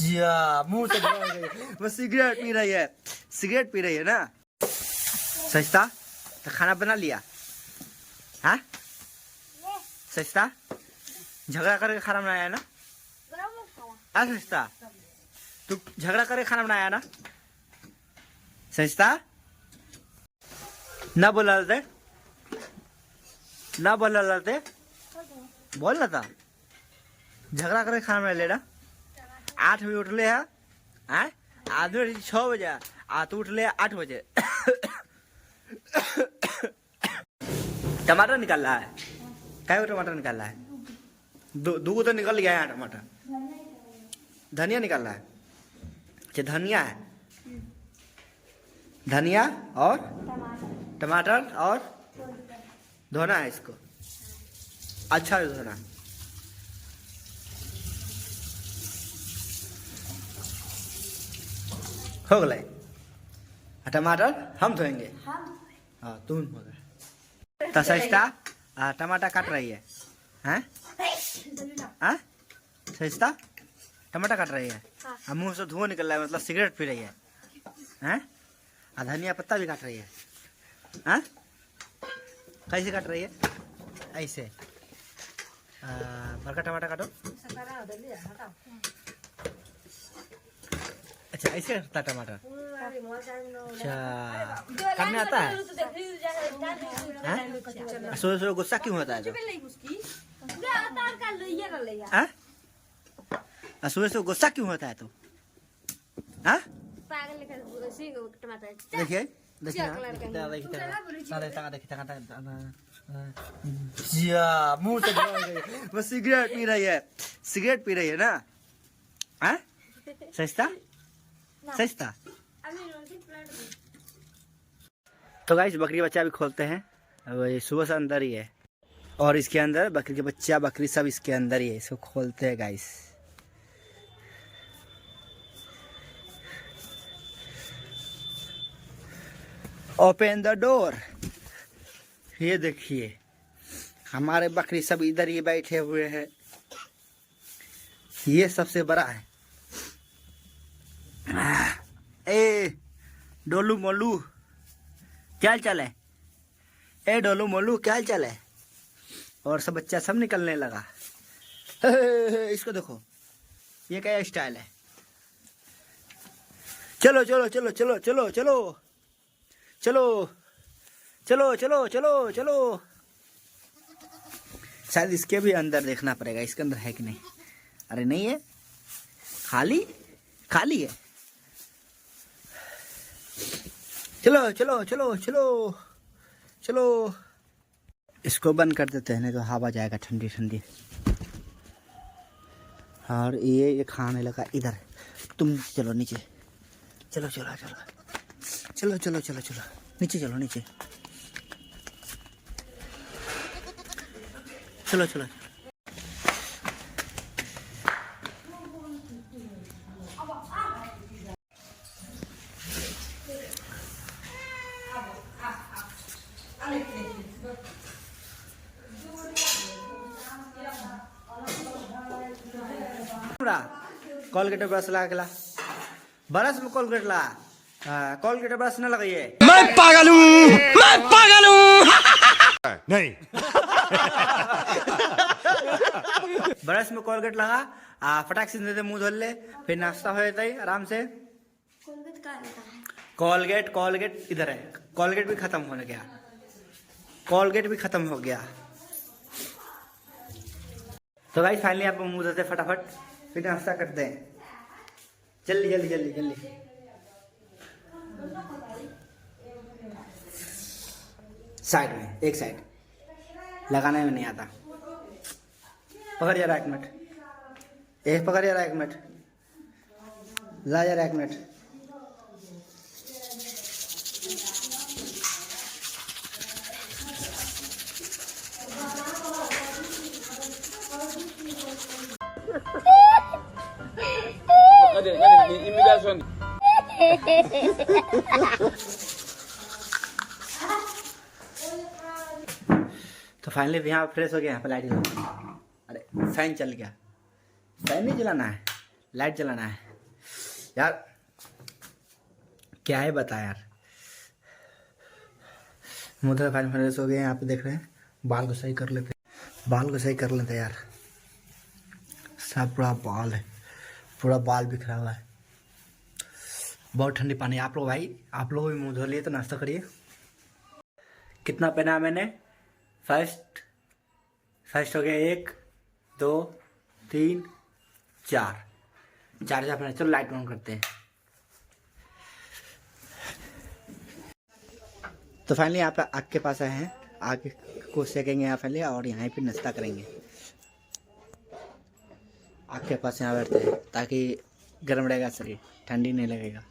या मुंह से निकल गई। वो सिगरेट पी रही है, सिगरेट पी रही है ना। सस्ता तो खाना बना लिया? हाँ सस्ता, झगड़ा करके खाना बनाया ना? हाँ सस्ता, तू झगड़ा करके खाना बनाया ना? सस्ता ना बोला थे, ना बोला थे, बोलना था। झगड़ा करके खाना बना ले ना। 8 बजे उठ ले है, आदमी 6 बजे आ तू उठ ले 8 बजे। टमाटर निकाल रहा है, क्या टमाटर निकाल रहा है? दो तो निकल गया है टमाटर। धनिया निकाल रहा है, अच्छा धनिया है, धनिया और टमाटर और धोना है इसको, अच्छा है धोना। हो गए टमाटर हम धोएंगे। हाँ तुम तो सस्ता टमाटर काट रही है, हैं? हाँ सस्ता टमाटर काट रही है, हाँ। मुंह से धुआं निकल रहा है, मतलब सिगरेट पी रही है, हैं? धनिया पत्ता भी काट रही है, हाँ? कैसे काट रही है? ऐसे बड़का टमाटर काटो। अच्छा ऐसे कटता टमाटर? अच्छा काटने आता है? सो गुस्सा क्यों होता है? सुबह से गुस्सा क्यों होता है? तो देखिए मुंह से वो सिगरेट पी रही है, सिगरेट पी रही है ना। सस्ता सस्ता। तो गाइस बकरी का बच्चा अभी खोलते हैं, अब ये सुबह से अंदर ही है और इसके अंदर बकरी के बच्चा बकरी सब इसके अंदर ही है। इसको खोलते हैं गाइस। Open the door. ये देखिए हमारे बकरी सब इधर ही बैठे हुए हैं। ये सबसे बड़ा है। ए डोलू मोलू क्या चल है? ए डोलू मोलू क्या चल है? और सब बच्चा सब निकलने लगा। इसको देखो ये क्या स्टाइल है। चलो चलो चलो चलो चलो चलो चलो चलो चलो चलो चलो। शायद इसके भी अंदर देखना पड़ेगा, इसके अंदर है कि नहीं। अरे नहीं है, खाली खाली है। चलो चलो चलो चलो चलो। इसको बंद कर देते हैं, नहीं तो हवा जाएगा ठंडी ठंडी। और ये खाने लगा इधर। तुम चलो नीचे, चलो चलो चलो चलो चलो चलो चलो नीचे चलो नीचे चलो चलो। कोलगेट ब्रश लगा, ब्रश में कोलगेट ला, कोलगेट ब्रश न लगाइए। मैं पागल हूँ, मैं पागल हूँ। नहीं। ब्रश में कोलगेट लगा, फटाक से दे मुंह धोल ले, फिर नाश्ता हो जाता है आराम से। कोलगेट कोलगेट इधर है, कोलगेट भी खत्म होने गया, कोलगेट भी खत्म हो गया। तो गाइस फाइनली आप मुंह धोते फटाफट, फिर नाश्ता करते हैं। जल्दी जल्दी जल्दी जल्दी। साइड में, एक साइड लगाने में नहीं आता। पकड़ जरा 1 मिनट, एक पकड़ जरा 1 मिनट, ला जरा 1 मिनट। तो फाइनली यहाँ फ्रेश हो गया। यहाँ पर लाइट जला, अरे फैन चल गया। फैन नहीं जलाना है, लाइट जलाना है। यार क्या है बता यार। मुँह तो फ्रेश हो गए। यहाँ पे देख रहे हैं, बाल को सही कर लेते, बाल को सही कर लेते यार। सब पूरा बाल है, पूरा बाल बिखरा हुआ है। बहुत ठंडी पानी। आप लोग भाई, आप लोग भी मुँह धो लिए तो नाश्ता करिए। कितना पहना मैंने? फर्स्ट हो गया 1 2 3 4 पहना। चलो लाइट ऑन करते हैं। तो फाइनली आप आग के पास आए हैं, आग को सेकेंगे यहाँ पहले और यहाँ पे नाश्ता करेंगे। आग के पास यहाँ बैठते हैं ताकि गर्म रहेगा शरीर, ठंडी नहीं लगेगा।